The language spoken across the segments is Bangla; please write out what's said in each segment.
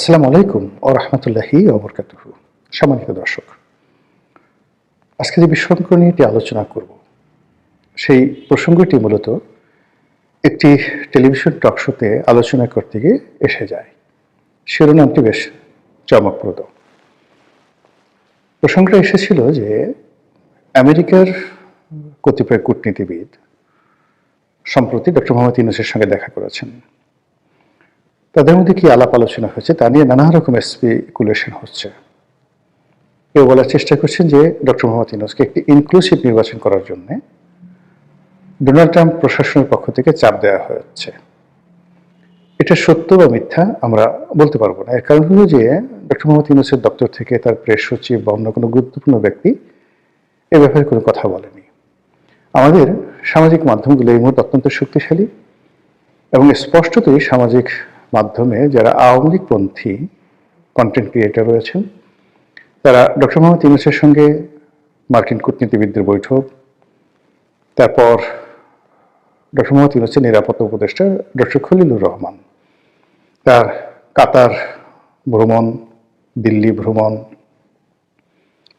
আসসালামু আলাইকুম ওয়া রাহমাতুল্লাহি ওয়া বারাকাতুহু। সম্মানিত দর্শক, আজকে যে বিষয়টি নিয়ে আলোচনা করব সেই প্রসঙ্গটি মূলত একটি টেলিভিশন টক শোতে আলোচনা করতে গিয়ে এসে যায়। শিরোনামটি বেশ চমকপ্রদ। প্রসঙ্গটা এসেছিল যে আমেরিকার কতিপয় কূটনীতিবিদ সম্প্রতি ডক্টর মোহাম্মদ ইউনূসের সঙ্গে দেখা করেছেন। তাদের মধ্যে কি আলাপ আলোচনা হয়েছে তা নিয়ে নানা রকম স্পেকুলেশন হচ্ছে। কেউ বলার চেষ্টা করছেন যে ডক্টর মোহাম্মদ ইউনূসকে একটি ইনক্লুসিভ নির্বাচন করার জন্য ডোনাল্ড ট্রাম্প প্রশাসনের পক্ষ থেকে চাপ দেওয়া হচ্ছে। এটা সত্য বা মিথ্যা আমরা বলতে পারবো না। এর কারণ হলো যে ডক্টর মোহাম্মদ ইউনূসের দপ্তর থেকে তার প্রেস সচিব বা অন্য কোনো গুরুত্বপূর্ণ ব্যক্তি এ ব্যাপারে কোনো কথা বলেনি। আমাদের সামাজিক মাধ্যমগুলো এই মুহূর্তে অত্যন্ত শক্তিশালী এবং স্পষ্টতই সামাজিক মাধ্যমে যারা আওয়ামী লীগপন্থী কন্টেন্ট ক্রিয়েটর রয়েছেন তারা ডক্টর মোহাম্মদ ইউনূসের সঙ্গে মার্কিন কূটনীতিবিদদের বৈঠক, তারপর ডক্টর মোহাম্মদ ইউনূসের নিরাপত্তা উপদেষ্টা ডক্টর খলিলুর রহমান তার কাতার ভ্রমণ, দিল্লি ভ্রমণ,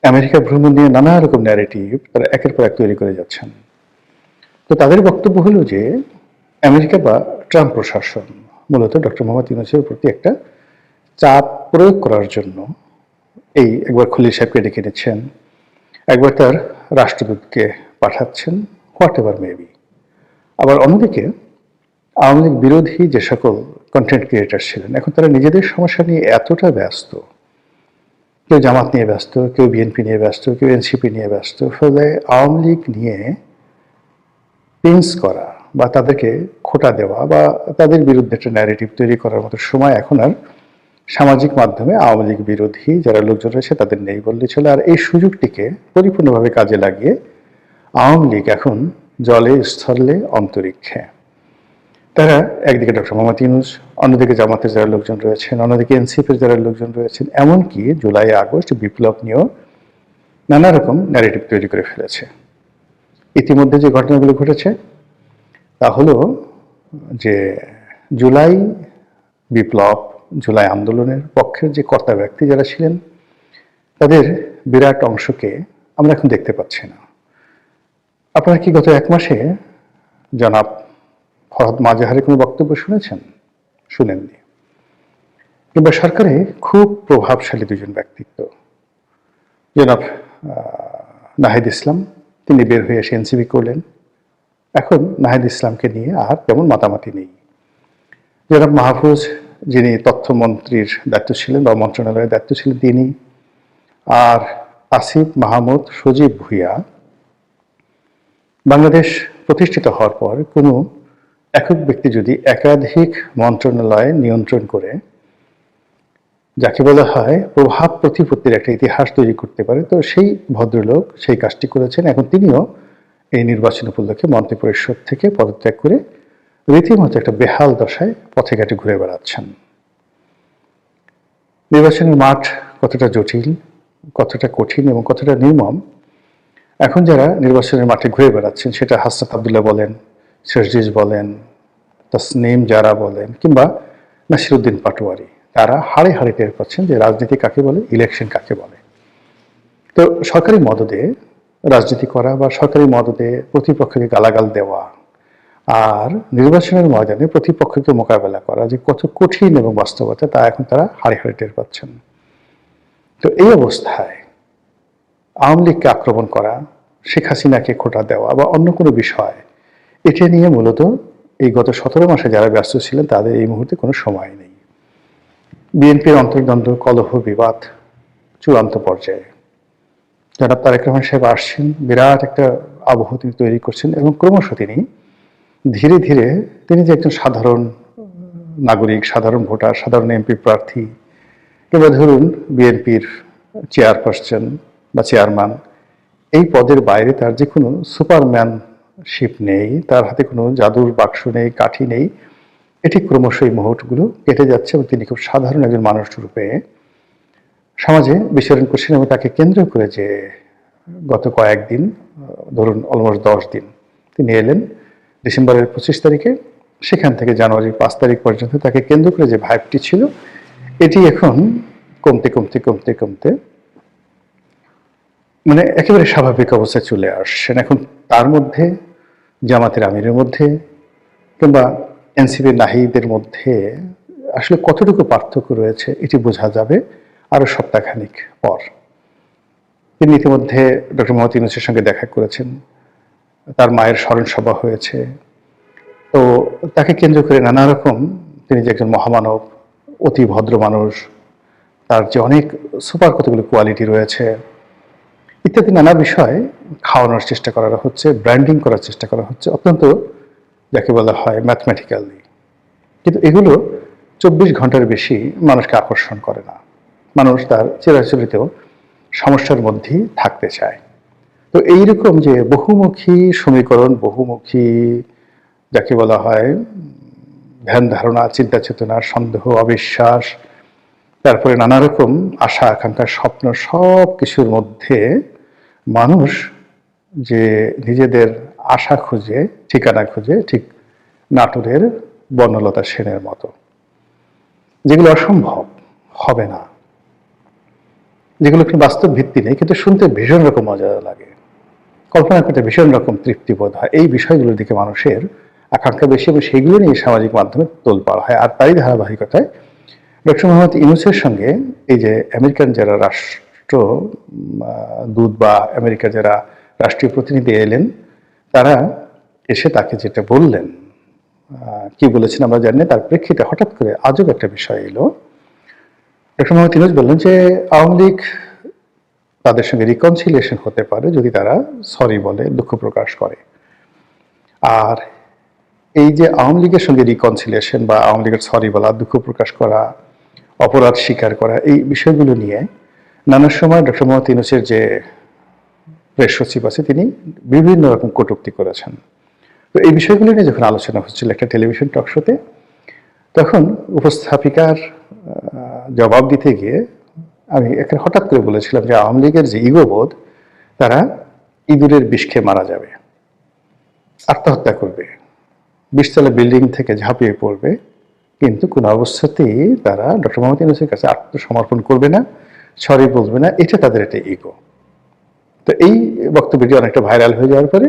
আমেরিকা ভ্রমণ নিয়ে নানা রকম ন্যারেটিভ তারা একের পর এক তৈরি করে যাচ্ছেন। তো তাদের বক্তব্য হলো যে আমেরিকা বা ট্রাম্প প্রশাসন মূলত ডক্টর মোহাম্মদ ইউনূসের প্রতি একটা চাপ প্রয়োগ করার জন্য এই একবার খলিল সাহেবকে ডেকে নিচ্ছেন, একবার তার রাষ্ট্রদূতকে পাঠাচ্ছেন, হোয়াট এভার মেবি। আবার অন্যদিকে আওয়ামী লীগ বিরোধী যে সকল কন্টেন্ট ক্রিয়েটার ছিলেন এখন তারা নিজেদের সমস্যা নিয়ে এতটা ব্যস্ত, কেউ জামাত নিয়ে ব্যস্ত, কেউ বিএনপি নিয়ে ব্যস্ত, কেউ এনসিপি নিয়ে ব্যস্ত, ফলে আওয়ামী লীগ নিয়ে পিন্স করা বা তাদেরকে খোঁটা দেওয়া বা তাদের বিরুদ্ধে একটা ন্যারেটিভ তৈরি করার মতো সময় এখন আর সামাজিক মাধ্যমে আওয়ামী লীগ বিরোধী যারা লোকজন রয়েছে তাদের নেই বললে চলে। আর এই সুযোগটিকে পরিপূর্ণভাবে কাজে লাগিয়ে আওয়ামী লীগ এখন জলে স্থলে অন্তরিক্ষে। তারা একদিকে ডক্টর মোহাম্মদ ইউনূস, অন্যদিকে জামাতের যারা লোকজন রয়েছেন, অন্যদিকে এনসিপির যারা লোকজন রয়েছেন, এমনকি জুলাই আগস্ট বিপ্লব নিয়েও নানা রকম ন্যারেটিভ তৈরি করে ফেলেছে। ইতিমধ্যে যে ঘটনাগুলো ঘটেছে তা হলো যে জুলাই বিপ্লব, জুলাই আন্দোলনের পক্ষের যে কর্তা ব্যক্তি যারা ছিলেন তাদের বিরাট অংশকে আমরা এখন দেখতে পাচ্ছি না। আপনারা কি গত এক মাসে জনাব ফরহাদ মাজাহারের কোনো বক্তব্য শুনেছেন? শুনেননি। কিংবা সরকারে খুব প্রভাবশালী দুজন ব্যক্তিত্ব, জনাব নাহিদ ইসলাম, তিনি বের হয়ে এসে এনসিপি করলেন। এখন নাহিদ ইসলামকে নিয়ে আর তেমন মাতামাতি নেই। জনাব মাহফুজ, যিনি তথ্যমন্ত্রীর দায়িত্ব ছিলেন বা মন্ত্রণালয়ের দায়িত্ব ছিলেন তিনি, আর আসিফ মাহমুদ সজীব ভুইয়া, বাংলাদেশ প্রতিষ্ঠিত হওয়ার পর কোনো একক ব্যক্তি যদি একাধিক মন্ত্রণালয় নিয়ন্ত্রণ করে যাকে বলা হয় প্রভাব প্রতিপত্তির একটা ইতিহাস তৈরি করতে পারে, তো সেই ভদ্রলোক সেই কাজটি করেছেন। এখন তিনিও এই নির্বাচন উপলক্ষে মন্ত্রিপরিষদ থেকে পদত্যাগ করে রীতিমতো একটা বেহাল দশায় পথে ঘাটে ঘুরে বেড়াচ্ছেন। নির্বাচনের মাঠ কতটা জটিল, কতটা কঠিন এবং কতটা নির্মম এখন যারা নির্বাচনের মাঠে ঘুরে বেড়াচ্ছেন, সেটা হাসনাত আবদুল্লাহ বলেন, শেরজিজ বলেন, তাসনিম জারা বলেন, কিংবা নাসিরুদ্দিন পাটোয়ারি, তারা হাড়ে হাড়ে টের পাচ্ছেন যে রাজনীতি কাকে বলে, ইলেকশন কাকে বলে। তো সরকারি মদদে রাজনীতি করা বা সরকারি মদদে প্রতিপক্ষকে গালাগাল দেওয়া আর নির্বাচনের ময়দানে প্রতিপক্ষকে মোকাবেলা করা যে কত কঠিন এবং বাস্তবতা তা এখন তারা হাড়ে হাড়ে টের পাচ্ছেন। তো এই অবস্থায় আওয়ামী লীগকে আক্রমণ করা, শেখ হাসিনাকে খোঁটা দেওয়া বা অন্য কোনো বিষয়, এটা নিয়ে মূলত এই গত 17 মাসে যারা ব্যস্ত ছিলেন তাদের এই মুহূর্তে কোনো সময় নেই। বিএনপির অন্তর্দ্বন্দ্ব, কলহ, বিবাদ চূড়ান্ত পর্যায়ে। জনাব তারেক রহমান সাহেব আসছেন, বিরাট একটা আবহ তিনি তৈরি করছেন এবং ক্রমশ তিনি ধীরে ধীরে তিনি যে একজন সাধারণ নাগরিক, সাধারণ ভোটার, সাধারণ এমপি প্রার্থী কিংবা ধরুন বিএনপির চেয়ারপারসন বা চেয়ারম্যান, এই পদের বাইরে তার যে কোনো সুপারম্যানশিপ নেই, তার হাতে কোনো জাদুর বাক্স নেই, কাঠি নেই, এটি ক্রমশ এই মুহূর্তগুলো কেটে যাচ্ছে এবং তিনি খুব সাধারণ একজন মানুষ রূপে সমাজে বিচরণ করছেন। এবং তাকে কেন্দ্র করে যে গত কয়েকদিন, ধরুন অলমোস্ট 10 দিন, তিনি এলেন ডিসেম্বরের 25 তারিখে, সেখান থেকে জানুয়ারির 5 তারিখ পর্যন্ত তাকে কেন্দ্র করে যে ভাইবটি ছিল এটি এখন কমতে কমতে কমতে কমতে মানে একেবারে স্বাভাবিক অবস্থায় চলে আসছেন। এখন তার মধ্যে জামাতের আমিরের মধ্যে কিংবা এনসিপির নাহিদের মধ্যে আসলে কতটুকু পার্থক্য রয়েছে এটি বোঝা যাবে আরো সপ্তাহখানিক পর। তিনি ইতিমধ্যে ডক্টর মোহাম্মদ ইউনূসের সঙ্গে দেখা করেছেন, তার মায়ের স্মরণ সভা হয়েছে। তো তাকে কেন্দ্র করে নানা রকম, তিনি যে একজন মহামানব, অতি ভদ্র মানুষ, তার যে অনেক সুপার কতগুলো কোয়ালিটি রয়েছে ইত্যাদি নানা বিষয় খাওয়ানোর চেষ্টা করা হচ্ছে, ব্র্যান্ডিং করার চেষ্টা করা হচ্ছে অত্যন্ত যাকে বলা হয় ম্যাথমেটিক্যালি। কিন্তু এগুলো 24 ঘন্টার বেশি মানুষকে আকর্ষণ করে না। মানুষ তার চিরাচরিত সমস্যার মধ্যেই থাকতে চায়। তো এইরকম যে বহুমুখী সমীকরণ, বহুমুখী যাকে বলা হয় ধ্যান ধারণা, চিন্তা চেতনা, সন্দেহ, অবিশ্বাস, তারপরে নানা রকম আশা আকাঙ্ক্ষা, স্বপ্ন, সব কিছুর মধ্যে মানুষ যে নিজেদের আশা খুঁজে, ঠিকানা খুঁজে, ঠিক নাটোরের বর্ণলতা সেনের মতো, যেগুলো অসম্ভব, হবে না, যেগুলো একটু বাস্তব ভিত্তি নেই, কিন্তু শুনতে ভীষণ রকম মজা লাগে, কল্পনা করতে ভীষণ রকম তৃপ্তিবোধ হয়। এই বিষয়গুলোর দিকে মানুষের আকাঙ্ক্ষা বেশি এবং সেগুলো নিয়ে সামাজিক মাধ্যমে তোলপাড় হয়। আর তারই ধারাবাহিকতায় ডক্টর মোহাম্মদ ইউনূসের সঙ্গে এই যে আমেরিকান যারা রাষ্ট্রদূত বা আমেরিকার যারা রাষ্ট্রীয় প্রতিনিধি এলেন, তারা এসে তাকে যেটা বললেন, কি বলেছেন আমরা জানি না, তার প্রেক্ষিতে হঠাৎ করে আজব একটা বিষয় এলো। ডক্টর মোহাম্মদ ইউনূস বললেন যে আওয়ামী লীগ তাদের সঙ্গে রিকনসিলিয়েশন হতে পারে যদি তারা সরি বলে, দুঃখ প্রকাশ করে। আর এই যে আওয়ামী লীগের সঙ্গে রিকনসিলিয়েশন বা আওয়ামী লীগের সরি বলা, দুঃখ প্রকাশ করা, অপরাধ স্বীকার করা, এই বিষয়গুলো নিয়ে নানা সময় ডক্টর মোহাম্মদ ইউনূসের যে প্রেস সচিব আছে তিনি বিভিন্ন রকম কটূক্তি করেছেন। তো এই বিষয়গুলো নিয়ে যখন আলোচনা হচ্ছিল একটা টেলিভিশন টক শোতে, তখন উপস্থাপিকার জবাব দিতে গিয়ে আমি একটা হঠাৎ করে বলেছিলাম যে আওয়ামী লীগের যে ইগোবোধ, তারা ইঁদুরের বিষ খেয়ে মারা যাবে, আত্মহত্যা করবে, 20 তলা বিল্ডিং থেকে ঝাঁপিয়ে পড়বে, কিন্তু কোনো অবস্থাতেই তারা ডক্টর মোহাম্মদ ইউনূসের কাছে আত্মসমর্পণ করবে না, সরি বলবে না, এটা তাদের একটা ইগো। তো এই বক্তব্যটি অনেকটা ভাইরাল হয়ে যাওয়ার পরে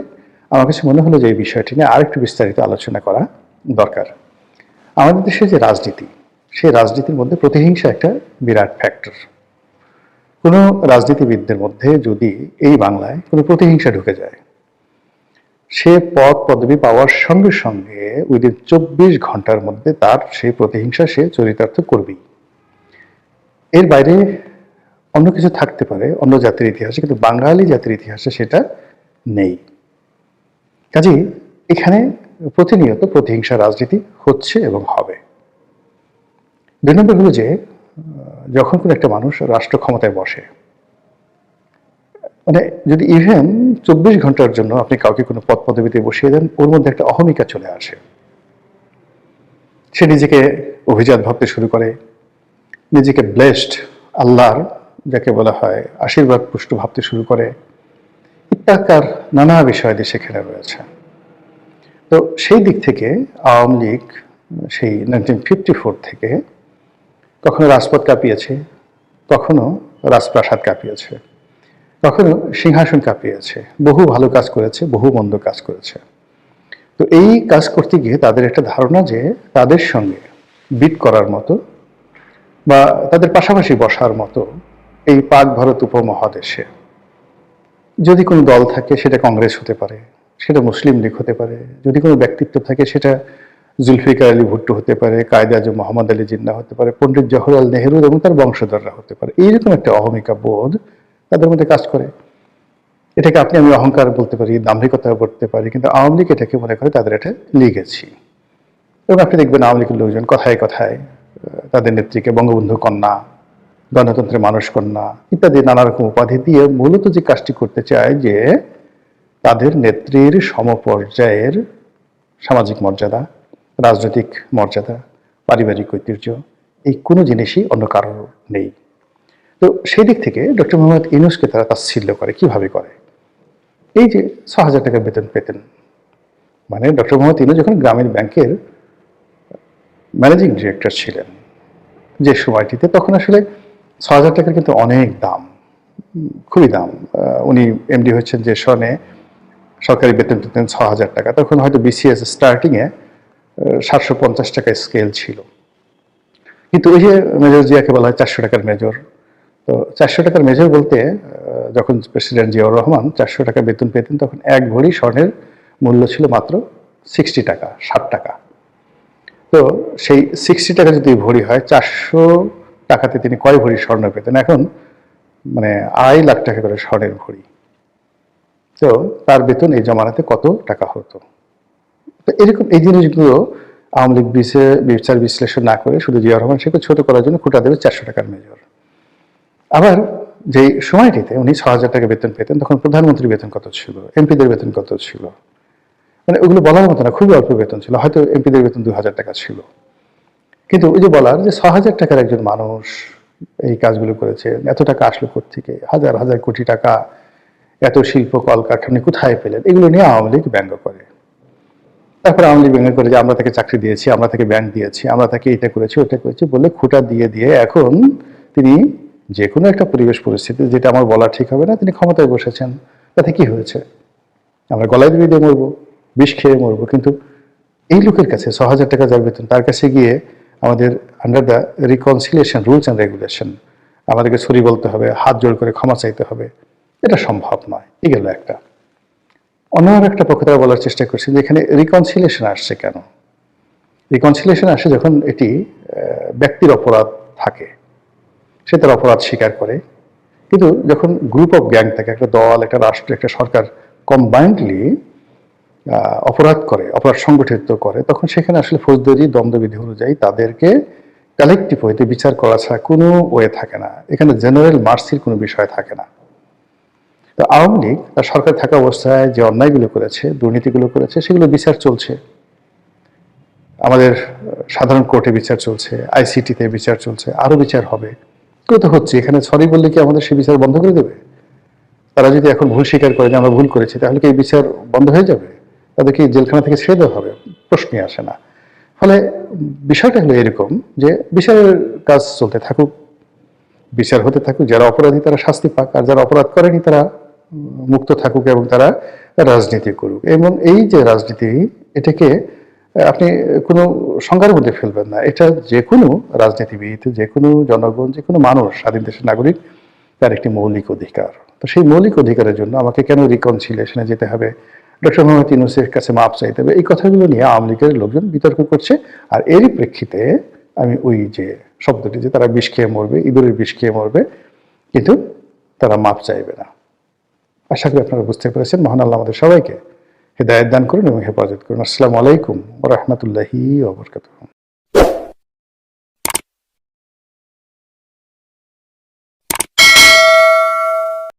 আমার কাছে মনে হলো যে এই বিষয়টি নিয়ে আরেকটু বিস্তারিত আলোচনা করা দরকার। আমাদের দেশে যে রাজনীতি, সেই রাজনীতির মধ্যে প্রতিহিংসা একটা বিরাট ফ্যাক্টর। কোনো রাজনীতিবিদদের মধ্যে যদি এই বাংলায় কোনো প্রতিহিংসা ঢুকে যায়, সে পদ পদবি পাওয়ার সঙ্গে সঙ্গে উইদিন 24 ঘন্টার মধ্যে তার সেই প্রতিহিংসা সে চরিতার্থ করবেই। এর বাইরে অন্য কিছু থাকতে পারে অন্য জাতির ইতিহাসে, কিন্তু বাঙালি জাতির ইতিহাসে সেটা নেই। কাজেই এখানে প্রতিনিয়ত প্রতিহিংসা রাজনীতি হচ্ছে এবং হবে। 2 নম্বর হলো যে যখন কোনো একটা মানুষ রাষ্ট্র ক্ষমতায় বসে, মানে যদি ইভেন 24 ঘন্টার জন্য আপনি কাউকে কোনো পদ পদবিতে বসিয়ে দেন, ওর মধ্যে একটা অহমিকা চলে আসে। সে নিজেকে অভিজাত ভাবতে শুরু করে, নিজেকে ব্লেসড, আল্লাহর যাকে বলা হয় আশীর্বাদ পুষ্ট ভাবতে শুরু করে, ইত্যাকার নানা বিষয়াদি সেখানে রয়েছে। তো সেই দিক থেকে আওয়ামী লীগ সেই 1954 থেকে কখনো রাজপথ কাঁপিয়েছে, কখনো রাজপ্রাসাদ কাঁপিয়েছে, কখনো সিংহাসন কাঁপিয়েছে, বহু ভালো কাজ করেছে, বহু মন্দ কাজ করেছে। তো এই কাজ করতে গিয়ে তাদের একটা ধারণা যে তাদের সঙ্গে বিট করার মতো বা তাদের পাশাপাশি বসার মতো এই পাক ভারত উপমহাদেশে যদি কোনো দল থাকে, সেটা কংগ্রেস হতে পারে, সেটা মুসলিম লীগ হতে পারে, যদি কোনো ব্যক্তিত্ব থাকে সেটা জুলফিকার আলী ভুট্টো হতে পারে, কায়েদ আজম মোহাম্মদ আলী জিন্নাহ হতে পারে, পণ্ডিত জওহরলাল নেহরু এবং তার বংশধররা হতে পারে। এইরকম একটা অহমিকা বোধ তাদের মধ্যে কাজ করে। এটাকে আপনি আমি অহংকার বলতে পারি, দাম্ভিকতা বলতে পারি, কিন্তু আওয়ামী লীগ এটাকে মনে করে তাদের এটা লিগেছি। এবং আপনি দেখবেন আওয়ামী লীগের লোকজন কথায় কথায় তাদের নেত্রীকে বঙ্গবন্ধু কন্যা, গণতন্ত্রের মানুষ কন্যা ইত্যাদি নানা রকম উপাধি দিয়ে মূলত যে কাজটি করতে চায় যে তাদের নেত্রীর সমপর্যায়ের সামাজিক মর্যাদা, রাজনৈতিক মর্যাদা, পারিবারিক ঐতিহ্য, এই কোনো জিনিসই অন্য কারোর নেই। তো সেই দিক থেকে ডক্টর মোহাম্মদ ইউনূসকে তারা তাচ্ছিল্য করে। কিভাবে করে? এই যে 6,000 টাকা বেতন পেতেন, মানে ডক্টর মোহাম্মদ ইউনূস যখন গ্রামীণ ব্যাংকের ম্যানেজিং ডিরেক্টর ছিলেন, যে সময়টিতে, তখন আসলে 6,000 টাকার কিন্তু অনেক দাম, খুবই দাম। উনি এমডি হচ্ছেন যে সনে, সরকারি বেতন পেতেন 6,000 টাকা। তখন হয়তো বিসিএস স্টার্টিংয়ে 750 টাকা স্কেল ছিল। কিন্তু ওই যে মেজর জিয়াকে বলা হয় 400 টাকার মেজর, তো 400 টাকার মেজর বলতে যখন প্রেসিডেন্ট জিয়াউর রহমান 400 টাকা বেতন পেতেন, তখন এক ভরি স্বর্ণের মূল্য ছিল মাত্র 60 টাকা, 60 টাকা। তো সেই 60 টাকা যদি ভরি হয়, 400 টাকাতে তিনি কয় ভরি স্বর্ণ পেতেন? এখন মানে 2.5 লাখ টাকা করে স্বর্ণের ভরি। তো তার বেতন এই জমানাতে কত টাকা হতো? তো এরকম এই জিনিসগুলো আওয়ামী লীগ বিচার বিশ্লেষণ না করে শুধু জিয়া রহমান শেখকে ছোট করার জন্য খুঁটা দেবে 400 টাকার মেজর। আবার যে সময়টিতে উনি 6,000 টাকা বেতন পেতেন, তখন প্রধানমন্ত্রীর বেতন কত ছিল, এমপিদের বেতন কত ছিল, মানে ওগুলো বলার মতো না, খুবই অল্প বেতন ছিল, হয়তো এমপিদের বেতন 2,000 টাকা ছিল। কিন্তু ওই যে বলার যে 6,000 টাকার একজন মানুষ এই কাজগুলো করেছে, এত টাকা আসলো কোত্থেকে, হাজার হাজার কোটি টাকা, এত শিল্প কলকারখানা কোথায় পেলেন, এগুলো নিয়ে আওয়ামী লীগ ব্যঙ্গ করে। তারপর আওয়ামী লীগ ব্যঙ্গ করে যে আমরা তাকে চাকরি দিয়েছি, আমরা তাকে ব্যাংক দিয়েছি, আমরা তাকে এটা করেছি ওটা করেছি বলে খুঁটা দিয়ে দিয়ে এখন তিনি যে কোনো একটা পরিবেশ পরিস্থিতি, যেটা আমার বলা ঠিক হবে না, তিনি ক্ষমতায় বসেছেন। তাতে কি হয়েছে? আমরা গলায় দিয়ে দিয়ে মরবো, বিষ খেয়ে মরবো। কিন্তু এই লোকের কাছে 6,000 টাকা যার বেতন, তার কাছে গিয়ে আমাদের under the reconciliation rules and regulation আমাদেরকে সরি বলতে হবে, হাত জোড় করে ক্ষমা চাইতে হবে, এটা সম্ভব নয়। এই গেল একটা। অন্য একটা পক্ষ তারা বলার চেষ্টা করছে যে এখানে রিকনসিলিয়েশন আসছে কেন? রিকনসিলিয়েশন আসে যখন এটি ব্যক্তির অপরাধ থাকে, সে তার অপরাধ স্বীকার করে। কিন্তু যখন গ্রুপ অফ গ্যাং থাকে, একটা দল, একটা রাষ্ট্র, একটা সরকার কম্বাইন্ডলি অপরাধ করে, অপরাধ সংগঠিত করে, তখন সেখানে আসলে ফৌজদারি দণ্ডবিধি অনুযায়ী তাদেরকে কালেকটিভ হইতে বিচার করা ছাড়া কোনো ওয়ে থাকে না। এখানে জেনারেল মার্সির কোনো বিষয় থাকে না। তো আওয়ামী লীগ তার সরকার থাকা অবস্থায় যে অন্যায়গুলো করেছে, দুর্নীতিগুলো করেছে, সেগুলো বিচার চলছে। আমাদের সাধারণ কোর্টে বিচার চলছে, আইসিটিতে বিচার চলছে, আরো বিচার হবে। এগুলো তো হচ্ছে। এখানে সরি বললে কি আমাদের সে বিচার বন্ধ করে দেবে? তারা যদি এখন ভুল স্বীকার করে যে আমরা ভুল করেছি, তাহলে কি এই বিচার বন্ধ হয়ে যাবে? তাদেরকে জেলখানা থেকে ছেড়ে দেওয়া হবে? প্রশ্নই আসে না। ফলে বিষয়টা হলো এরকম যে বিচারের কাজ চলতে থাকুক, বিচার হতে থাকুক, যারা অপরাধী তারা শাস্তি পাক, আর যারা অপরাধ করেনি তারা মুক্ত থাকুক এবং তারা রাজনীতি করুক। এবং এই যে রাজনীতি, এটাকে আপনি কোনো সংজ্ঞার মধ্যে ফেলবেন না। এটা যে কোনো রাজনীতিবিদ, যে কোনো জনগণ, যে কোনো মানুষ, স্বাধীন দেশের নাগরিক, তার একটি মৌলিক অধিকার। তো সেই মৌলিক অধিকারের জন্য আমাকে কেন রিকনসিলিয়েশনে যেতে হবে, ডক্টর মোহাম্মদ ইউনূসের কাছে মাপ চাইতে হবে, এই কথাগুলো নিয়ে আওয়ামী লীগের লোকজন বিতর্ক করছে। আর এরই প্রেক্ষিতে আমি ওই যে শব্দটি, যে তারা বিষ খেয়ে মরবে, ইঁদুরের বিষ খেয়ে মরবে, কিন্তু তারা মাপ চাইবে না। আশা করি আপনারা বুঝতে পেরেছেন। মহান আল্লাহ আমাদের সবাইকে হেদায়েত দান করুন এবং হেফাজত করুন। আসসালামু আলাইকুম ওয়া রাহমাতুল্লাহি ওয়া বারাকাতুহু।